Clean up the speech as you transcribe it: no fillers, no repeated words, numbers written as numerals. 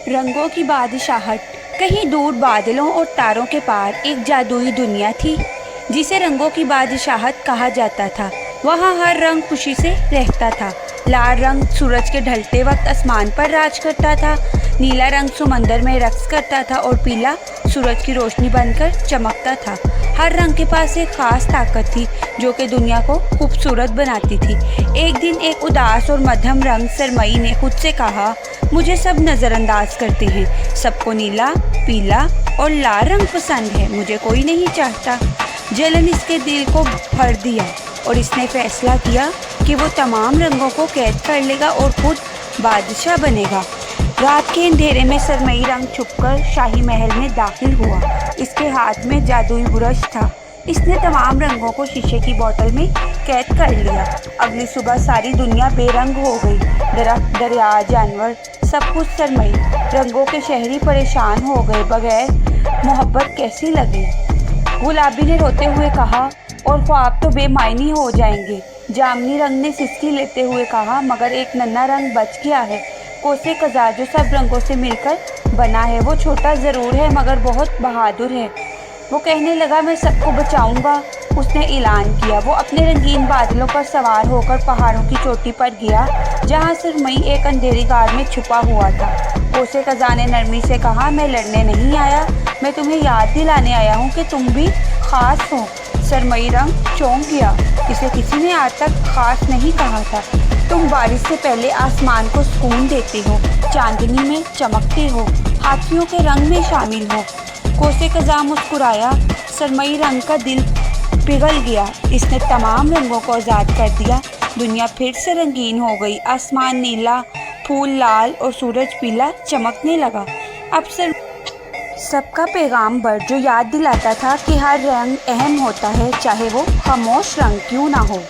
रंगों की बादशाहत। कहीं दूर बादलों और तारों के पार एक जादुई दुनिया थी जिसे रंगों की बादशाहत कहा जाता था। वहाँ हर रंग खुशी से रहता था। लाल रंग सूरज के ढलते वक्त आसमान पर राज करता था, नीला रंग समंदर में रक्स करता था और पीला सूरज की रोशनी बनकर चमकता था। हर रंग के पास एक खास ताकत थी जो कि दुनिया को खूबसूरत बनाती थी। एक दिन एक उदास और मध्यम रंग सरमई ने खुद से कहा, मुझे सब नज़रअंदाज करते हैं, सबको नीला, पीला और लाल रंग पसंद है, मुझे कोई नहीं चाहता। जलन इसके दिल को भर दिया और इसने फैसला किया कि वो तमाम रंगों को कैद कर लेगा और खुद बादशाह बनेगा। रात के अंधेरे में सरमई रंग छुपकर शाही महल में दाखिल हुआ। इसके हाथ में जादुई ब्रश था। इसने तमाम रंगों को शीशे की बोतल में कैद कर लिया। अगली सुबह सारी दुनिया बेरंग हो गई। दरख्त, दरिया, जानवर, सब कुछ सरमई। रंगों के शहरी परेशान हो गए। बगैर मोहब्बत कैसी लगी। गुलाबी ने रोते हुए कहा, और ख्वाब तो बेमायनी हो जाएंगे। जामनी रंग ने सिसकी लेते हुए कहा, मगर एक नन्हा रंग बच गया है, कोसे कज़ा, जो सब रंगों से मिलकर बना है। वो छोटा ज़रूर है मगर बहुत बहादुर है। वो कहने लगा, मैं सबको बचाऊंगा। उसने ऐलान किया। वो अपने रंगीन बादलों पर सवार होकर पहाड़ों की चोटी पर गया जहाँ सरमई एक अंधेरी गार में छुपा हुआ था। कोसे कज़ा ने नरमी से कहा, मैं लड़ने नहीं आया, मैं तुम्हें याद दिलाने आया हूँ कि तुम भी ख़ास हो। सरमई रंग चौंक गया। इसे किसी ने आज तक ख़ास नहीं कहा था। तुम बारिश से पहले आसमान को सुकून देते हो, चांदनी में चमकते हो, हाथियों के रंग में शामिल हो। कोसे कज़ा मुस्कुराया। सरमई रंग का दिल पिघल गया। इसने तमाम रंगों को आज़ाद कर दिया। दुनिया फिर से रंगीन हो गई। आसमान नीला, फूल लाल और सूरज पीला चमकने लगा। अब सबका पैगाम बढ़, जो याद दिलाता था कि हर रंग अहम होता है, चाहे वो खामोश रंग क्यों ना हो।